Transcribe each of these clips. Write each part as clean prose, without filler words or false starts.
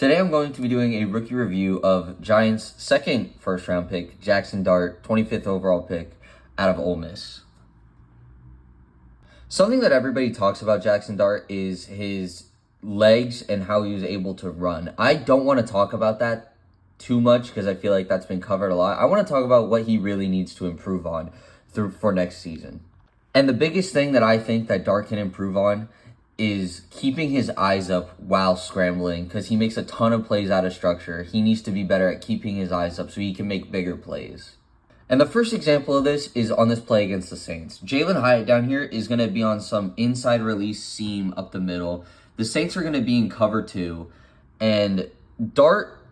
Today I'm going to be doing a rookie review of Giants' second first-round pick, Jaxson Dart, 25th overall pick out of Ole Miss. Something that everybody talks about Jaxson Dart is his legs and how he was able to run. I don't want to talk about that too much because I feel like that's been covered a lot. I want to talk about what he really needs to improve on for next season. And the biggest thing that I think that Dart can improve on is keeping his eyes up while scrambling, because he makes a ton of plays out of structure. He needs to be better at keeping his eyes up so he can make bigger plays. And the first example of this is on this play against the Saints. Jalen Hyatt down here is going to be on some inside release seam up the middle. The Saints are going to be in cover 2, and Dart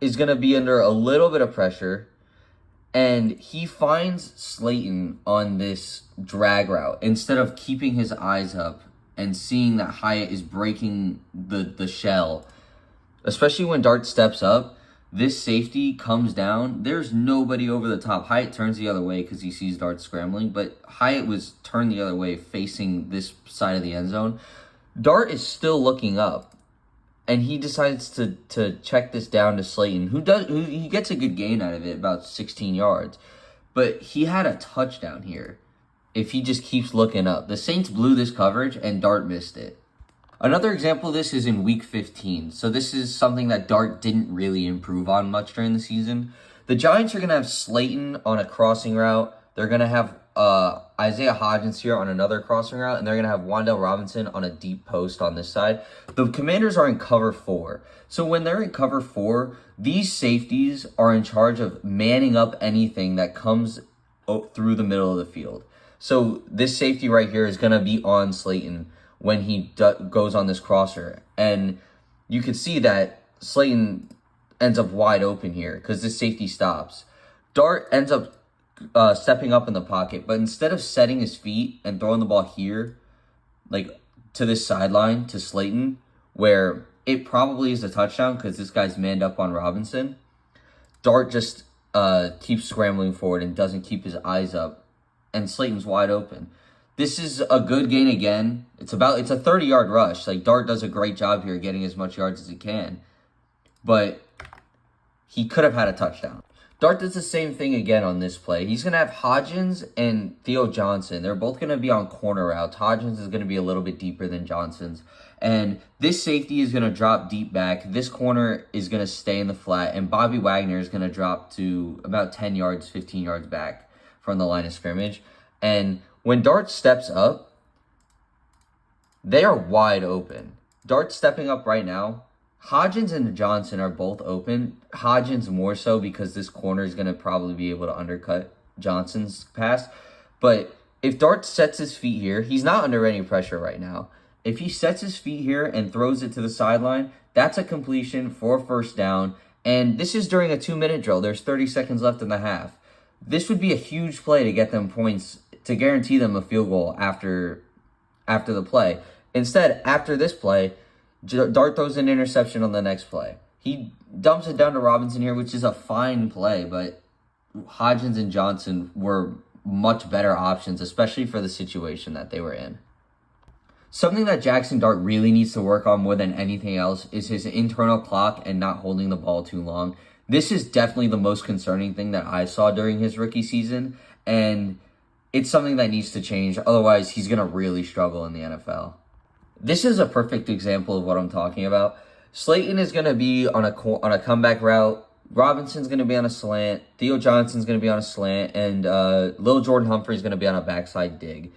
is going to be under a little bit of pressure, and he finds Slayton on this drag route instead of keeping his eyes up and seeing that Hyatt is breaking the shell. Especially when Dart steps up, this safety comes down. There's nobody over the top. Hyatt turns the other way because he sees Dart scrambling, but Hyatt was turned the other way facing this side of the end zone. Dart is still looking up, and he decides to check this down to Slayton, who he gets a good gain out of it, about 16 yards. But he had a touchdown here if he just keeps looking up. The Saints blew this coverage, and Dart missed it. Another example of this is in Week 15. So this is something that Dart didn't really improve on much during the season. The Giants are going to have Slayton on a crossing route. They're going to have Isaiah Hodgins here on another crossing route, and they're going to have Wan'Dale Robinson on a deep post on this side. The Commanders are in cover 4. So when they're in cover 4, these safeties are in charge of manning up anything that comes through the middle of the field. So this safety right here is going to be on Slayton when he goes on this crosser. And you can see that Slayton ends up wide open here because this safety stops. Dart ends up stepping up in the pocket, but instead of setting his feet and throwing the ball here, like to this sideline to Slayton, where it probably is a touchdown because this guy's manned up on Robinson, Dart just keeps scrambling forward and doesn't keep his eyes up, and Slayton's wide open. This is a good gain again. It's a 30-yard rush. Like, Dart does a great job here getting as much yards as he can, but he could have had a touchdown. Dart does the same thing again on this play. He's going to have Hodgins and Theo Johnson. They're both going to be on corner routes. Hodgins is going to be a little bit deeper than Johnson's. And this safety is going to drop deep back. This corner is going to stay in the flat. And Bobby Wagner is going to drop to about 10 yards, 15 yards back from the line of scrimmage. And when Dart steps up, they are wide open. Dart's stepping up right now. Hodgins and Johnson are both open. Hodgins more so because this corner is going to probably be able to undercut Johnson's pass. But if Dart sets his feet here, he's not under any pressure right now. If he sets his feet here and throws it to the sideline, that's a completion for a first down. And this is during a 2-minute drill. There's 30 seconds left in the half. This would be a huge play to get them points, to guarantee them a field goal after the play. Instead, after this play, Dart throws an interception on the next play. He dumps it down to Robinson here, which is a fine play, but Hodgins and Johnson were much better options, especially for the situation that they were in. Something that Jaxson Dart really needs to work on more than anything else is his internal clock and not holding the ball too long. This is definitely the most concerning thing that I saw during his rookie season, and it's something that needs to change. Otherwise, he's going to really struggle in the NFL. This is a perfect example of what I'm talking about. Slayton is going to be on a comeback route. Robinson's going to be on a slant. Theo Johnson's going to be on a slant. And Lil Jordan Humphrey is going to be on a backside dig.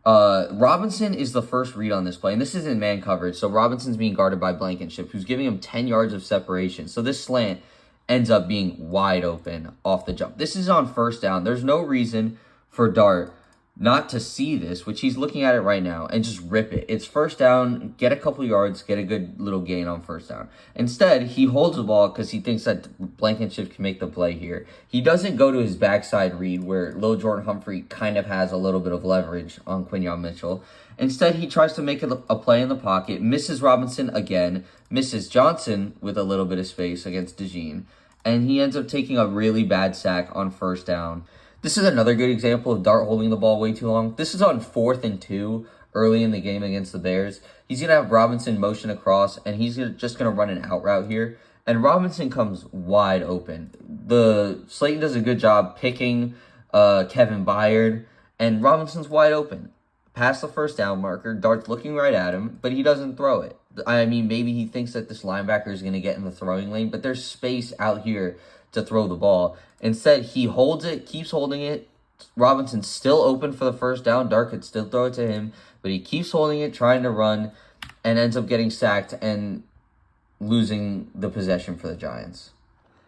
Robinson is the first read on this play. And this is in man coverage. So Robinson's being guarded by Blankenship, who's giving him 10 yards of separation. So this slant ends up being wide open off the jump. This is on first down. There's no reason for Dart not to see this, which he's looking at it right now, and just rip it. It's first down, get a couple yards, get a good little gain on first down. Instead, he holds the ball because he thinks that Blankenship can make the play here. He doesn't go to his backside read where Lil Jordan Humphrey kind of has a little bit of leverage on Quinyon Mitchell. Instead, he tries to make a play in the pocket, misses Robinson again, misses Johnson with a little bit of space against DeJean, and he ends up taking a really bad sack on first down. This is another good example of Dart holding the ball way too long. This is on 4th and 2 early in the game against the Bears. He's going to have Robinson motion across, and he's just going to run an out route here. And Robinson comes wide open. Slayton does a good job picking Kevin Byard, and Robinson's wide open. Past the first down marker, Dart's looking right at him, but he doesn't throw it. I mean, maybe he thinks that this linebacker is going to get in the throwing lane, but there's space out here to throw the ball. Instead, he holds it, keeps holding it. Robinson's still open for the first down. Dart could still throw it to him, but he keeps holding it, trying to run, and ends up getting sacked and losing the possession for the Giants.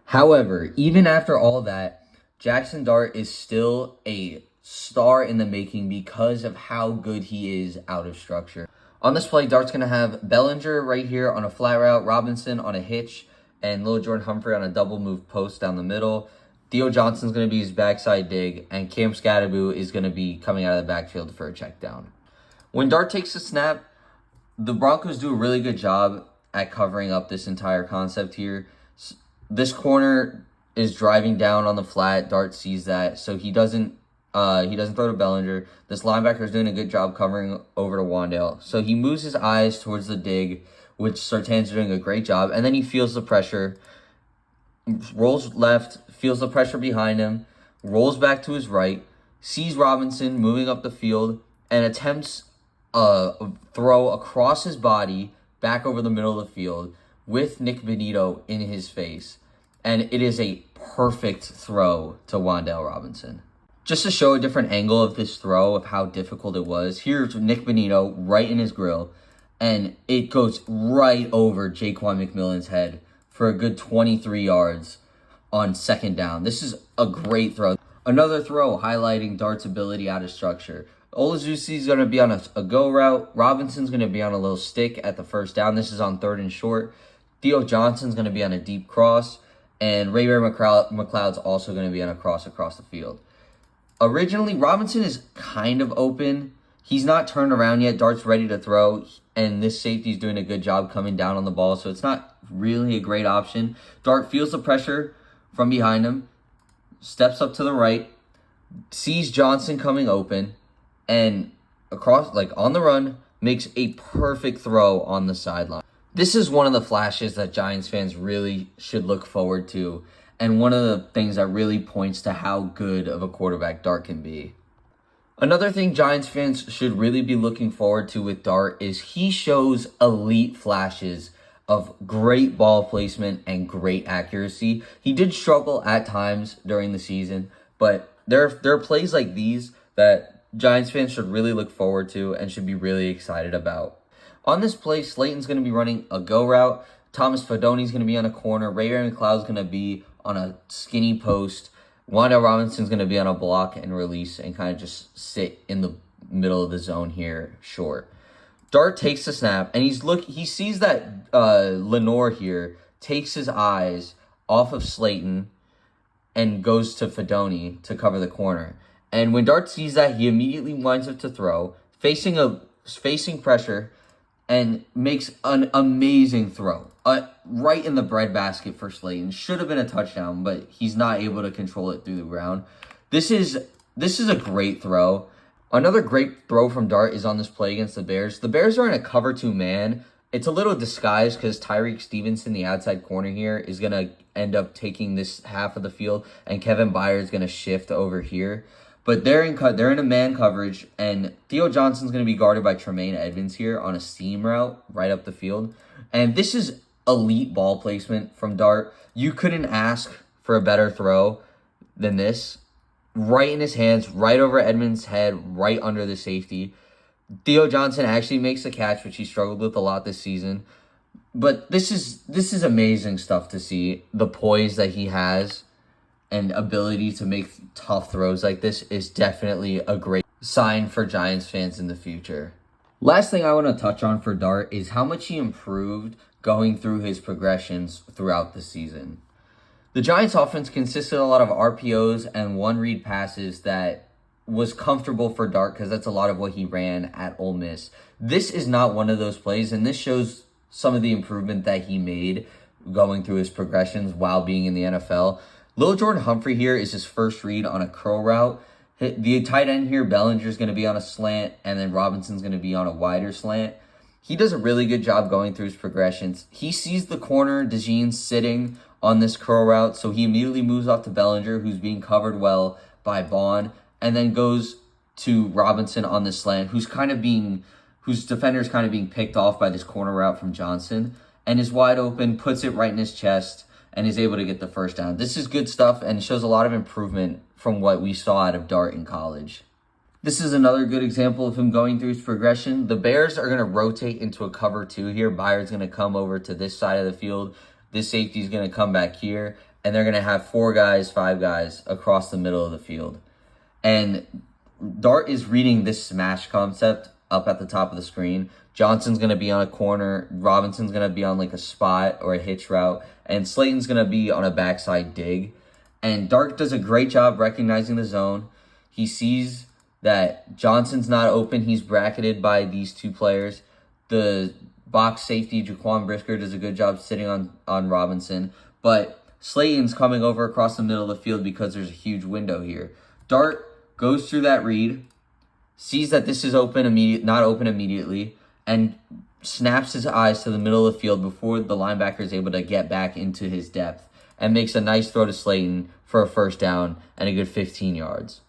However, even after all that, Jaxson Dart is still a star in the making because of how good he is out of structure. On this play, Dart's going to have Bellinger right here on a flat route, Robinson on a hitch, and Lil Jordan Humphrey on a double move post down the middle. Theo Johnson's going to be his backside dig, and Cam Scatterboo is going to be coming out of the backfield for a check down. When Dart takes the snap, the Broncos do a really good job at covering up this entire concept here. This corner is driving down on the flat. Dart sees that, so he doesn't throw to Bellinger. This linebacker is doing a good job covering over to Wan'Dale. So he moves his eyes towards the dig, which Surtain's doing a great job, and then he feels the pressure, rolls left, feels the pressure behind him, rolls back to his right, sees Robinson moving up the field, and attempts a throw across his body back over the middle of the field with Nick Benito in his face. And it is a perfect throw to Wan'Dale Robinson. Just to show a different angle of this throw, of how difficult it was, here's Nick Benito right in his grill, and it goes right over Jaquan McMillan's head for a good 23 yards on second down. This is a great throw. Another throw highlighting Dart's ability out of structure. Olazusi's going to be on a go route. Robinson's going to be on a little stick at the first down. This is on 3rd and short. Theo Johnson's going to be on a deep cross. And Ray McLeod's also going to be on a cross across the field. Originally, Robinson is kind of open. He's not turned around yet. Dart's ready to throw. And this safety's doing a good job coming down on the ball. So it's not really a great option. Dart feels the pressure from behind him. Steps up to the right. Sees Johnson coming open. And across, on the run, makes a perfect throw on the sideline. This is one of the flashes that Giants fans really should look forward to, and one of the things that really points to how good of a quarterback Dart can be. Another thing Giants fans should really be looking forward to with Dart is he shows elite flashes of great ball placement and great accuracy. He did struggle at times during the season, but there are plays like these that Giants fans should really look forward to and should be really excited about. On this play, Slayton's going to be running a go route. Thomas Fidoni's going to be on a corner. Ray McLeod's going to be on a skinny post. Wan'Dale Robinson's going to be on a block and release and kind of just sit in the middle of the zone here short. Dart takes the snap, and he sees that Lenore here takes his eyes off of Slayton and goes to Fidoni to cover the corner. And when Dart sees that, he immediately winds up to throw, facing pressure, and makes an amazing throw. Right in the breadbasket for Slayton. Should have been a touchdown, but he's not able to control it through the ground. This is a great throw. Another great throw from Dart is on this play against the Bears. The Bears are in a cover 2 man. It's a little disguised because Tyreek Stevenson, the outside corner here, is going to end up taking this half of the field, and Kevin Byard is going to shift over here. But they're in a man coverage, and Theo Johnson's going to be guarded by Tremaine Edmonds here on a seam route right up the field. And this is elite ball placement from Dart. You couldn't ask for a better throw than this. Right in his hands, right over Edmonds' head, right under the safety. Theo Johnson actually makes the catch, which he struggled with a lot this season. But this is amazing stuff to see. The poise that he has and ability to make tough throws like this is definitely a great sign for Giants fans in the future. Last thing I want to touch on for Dart is how much he improved going through his progressions throughout the season. The Giants offense consisted of a lot of RPOs and one-read passes that was comfortable for Dart because that's a lot of what he ran at Ole Miss. This is not one of those plays, and this shows some of the improvement that he made going through his progressions while being in the NFL. Lil Jordan Humphrey here is his first read on a curl route. The tight end here, Bellinger's going to be on a slant, and then Robinson's going to be on a wider slant. He does a really good job going through his progressions. He sees the corner, DeJean, sitting on this curl route, so he immediately moves off to Bellinger, who's being covered well by Bond, and then goes to Robinson on the slant, whose defender's kind of being picked off by this corner route from Jaxson, and is wide open, puts it right in his chest, and is able to get the first down. This is good stuff and shows a lot of improvement from what we saw out of Dart in college. This is another good example of him going through his progression. The Bears are going to rotate into a cover 2 here. Byard's going to come over to this side of the field. This safety is going to come back here, and they're going to have 4 guys, 5 guys across the middle of the field. And Dart is reading this smash concept up at the top of the screen. Johnson's going to be on a corner. Robinson's going to be on like a spot or a hitch route. And Slayton's going to be on a backside dig. And Dart does a great job recognizing the zone. He sees that Johnson's not open. He's bracketed by these 2 players. The box safety, Jaquan Brisker, does a good job sitting on Robinson. But Slayton's coming over across the middle of the field because there's a huge window here. Dart goes through that read, sees that this is not open immediately, and snaps his eyes to the middle of the field before the linebacker is able to get back into his depth, and makes a nice throw to Slayton for a first down and a good 15 yards.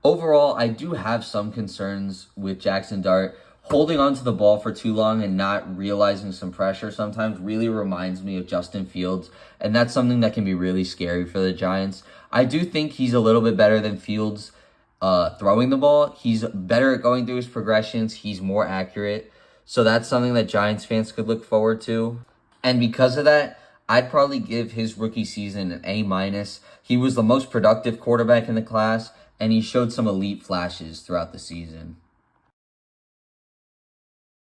Overall, I do have some concerns with Jaxson Dart. Holding onto the ball for too long and not realizing some pressure sometimes really reminds me of Justin Fields, and that's something that can be really scary for the Giants. I do think he's a little bit better than Fields throwing the ball. He's better at going through his progressions. He's more accurate. So that's something that Giants fans could look forward to. And because of that, I'd probably give his rookie season an A-. He was the most productive quarterback in the class, and he showed some elite flashes throughout the season.